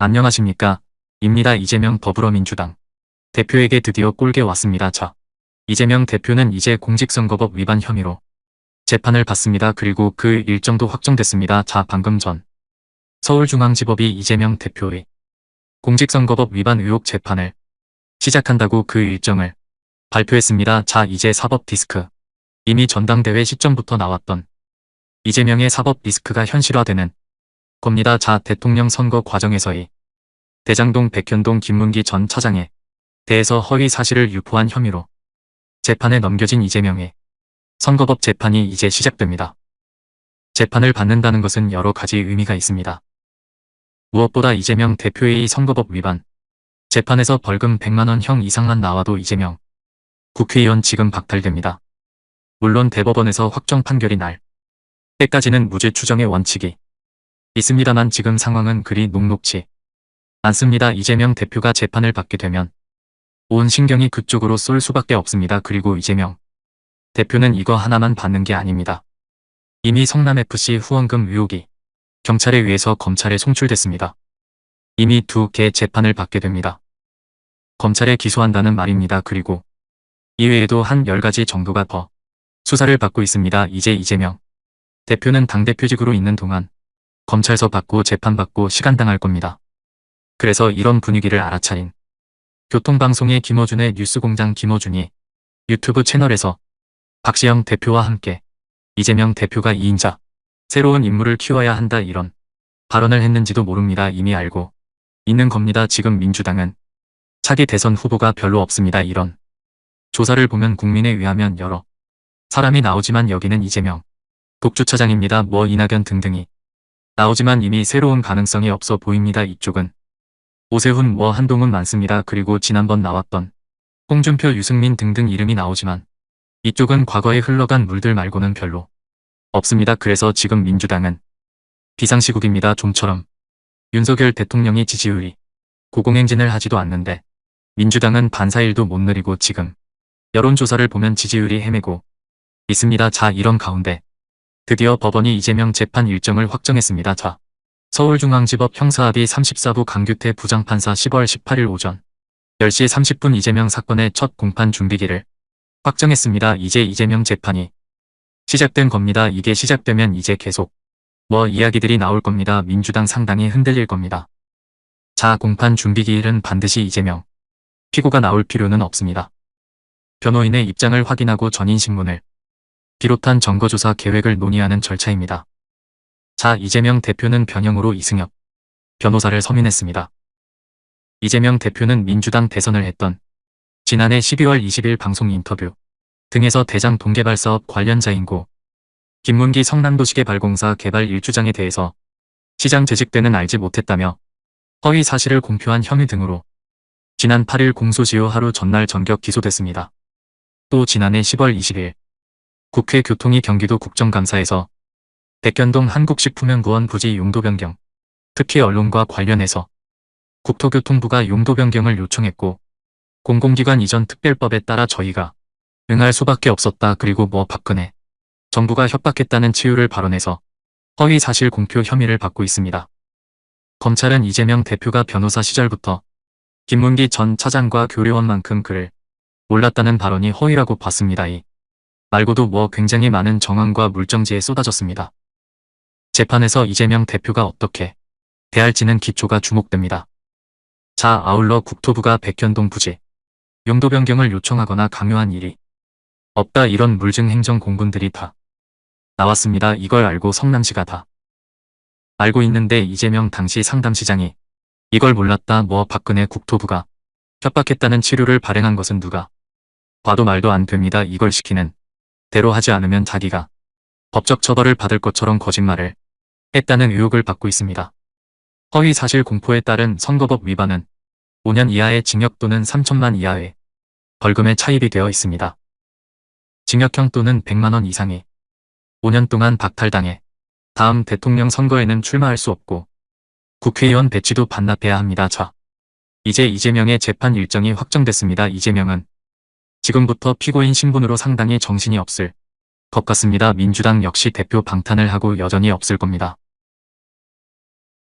안녕하십니까? 입니다. 이재명 더불어민주당 대표에게 드디어 꼴게 왔습니다. 자, 이재명 대표는 이제 공직선거법 위반 혐의로 재판을 받습니다. 그리고 그 일정도 확정됐습니다. 자, 방금 전 서울중앙지법이 이재명 대표의 공직선거법 위반 의혹 재판을 시작한다고 그 일정을 발표했습니다. 자, 이제 사법 리스크. 이미 전당대회 시점부터 나왔던 이재명의 사법 리스크가 현실화되는 겁니다. 자, 대통령 선거 과정에서의 대장동 백현동 김문기 전 차장에 대해서 허위 사실을 유포한 혐의로 재판에 넘겨진 이재명의 선거법 재판이 이제 시작됩니다. 재판을 받는다는 것은 여러 가지 의미가 있습니다. 무엇보다 이재명 대표의 선거법 위반 재판에서 벌금 100만원 이상만 나와도 이재명 국회의원 지금 박탈됩니다. 물론 대법원에서 확정 판결이 날 때까지는 무죄 추정의 원칙이 있습니다만 지금 상황은 그리 녹록지 않습니다. 이재명 대표가 재판을 받게 되면 온 신경이 그쪽으로 쏠 수밖에 없습니다. 그리고 이재명 대표는 이거 하나만 받는 게 아닙니다. 이미 성남FC 후원금 의혹이 경찰에 의해서 검찰에 송출됐습니다. 이미 2개 재판을 받게 됩니다. 검찰에 기소한다는 말입니다. 그리고 이외에도 한 10가지 정도가 더 수사를 받고 있습니다. 이제 이재명 대표는 당대표직으로 있는 동안 검찰서 받고 재판받고 시간당할 겁니다. 그래서 이런 분위기를 알아차린 교통방송의 김어준의 뉴스공장 김어준이 유튜브 채널에서 박시영 대표와 함께 이재명 대표가 2인자 새로운 인물을 키워야 한다 이런 발언을 했는지도 모릅니다. 이미 알고 있는 겁니다. 지금 민주당은 차기 대선 후보가 별로 없습니다. 이런 조사를 보면 국민에 의하면 여러 사람이 나오지만 여기는 이재명 독주차장입니다. 뭐 이낙연 등등이 나오지만 이미 새로운 가능성이 없어 보입니다. 이쪽은 오세훈 한동훈 많습니다. 그리고 지난번 나왔던 홍준표 유승민 등등 이름이 나오지만 이쪽은 과거에 흘러간 물들 말고는 별로 없습니다. 그래서 지금 민주당은 비상시국입니다. 좀처럼 윤석열 대통령이 지지율이 고공행진을 하지도 않는데 민주당은 반사일도 못 느리고 지금 여론조사를 보면 지지율이 헤매고 있습니다. 자, 이런 가운데 드디어 법원이 이재명 재판 일정을 확정했습니다. 자, 서울중앙지법 형사합의 34부 강규태 부장판사 10월 18일 오전 10시 30분 이재명 사건의 첫 공판 준비기를 확정했습니다. 이제 이재명 재판이 시작된 겁니다. 이게 시작되면 이제 계속 이야기들이 나올 겁니다. 민주당 상당히 흔들릴 겁니다. 자, 공판 준비기일은 반드시 이재명 피고가 나올 필요는 없습니다. 변호인의 입장을 확인하고 전인신문을 비롯한 정거조사 계획을 논의하는 절차입니다. 자, 이재명 대표는 변형으로 이승엽 변호사를 서민했습니다. 이재명 대표는 민주당 대선을 했던 지난해 12월 20일 방송 인터뷰 등에서 대장 동개발사업 관련자인고 김문기 성남도시개발공사 개발 1주장에 대해서 시장 재직 때는 알지 못했다며 허위 사실을 공표한 혐의 등으로 지난 8일 공소시효 하루 전날 전격 기소됐습니다. 또 지난해 10월 20일 국회 교통위 경기도 국정감사에서 백현동 한국식품연구원 부지 용도 변경, 특히 언론과 관련해서 국토교통부가 용도 변경을 요청했고 공공기관 이전 특별법에 따라 저희가 응할 수밖에 없었다. 그리고 박근혜 정부가 협박했다는 치유를 발언해서 허위 사실 공표 혐의를 받고 있습니다. 검찰은 이재명 대표가 변호사 시절부터 김문기 전 차장과 교류원만큼 그를 몰랐다는 발언이 허위라고 봤습니다. 이 말고도 굉장히 많은 정황과 물정지에 쏟아졌습니다. 재판에서 이재명 대표가 어떻게 대할지는 기초가 주목됩니다. 자, 아울러 국토부가 백현동 부지 용도 변경을 요청하거나 강요한 일이 없다 이런 물증 행정 공분들이 다 나왔습니다. 이걸 알고 성남시가 다 알고 있는데 이재명 당시 상담시장이 이걸 몰랐다. 박근혜 국토부가 협박했다는 치료를 발행한 것은 누가 봐도 말도 안 됩니다. 이걸 시키는 대로 하지 않으면 자기가 법적 처벌을 받을 것처럼 거짓말을 했다는 의혹을 받고 있습니다. 허위 사실 공포에 따른 선거법 위반은 5년 이하의 징역 또는 3천만 이하의 벌금에 차입이 되어 있습니다. 징역형 또는 100만원 이상이 5년 동안 박탈당해 다음 대통령 선거에는 출마할 수 없고 국회의원 배지도 반납해야 합니다. 자, 이제 이재명의 재판 일정이 확정됐습니다. 이재명은 지금부터 피고인 신분으로 상당히 정신이 없을 것 같습니다. 민주당 역시 대표 방탄을 하고 여전히 없을 겁니다.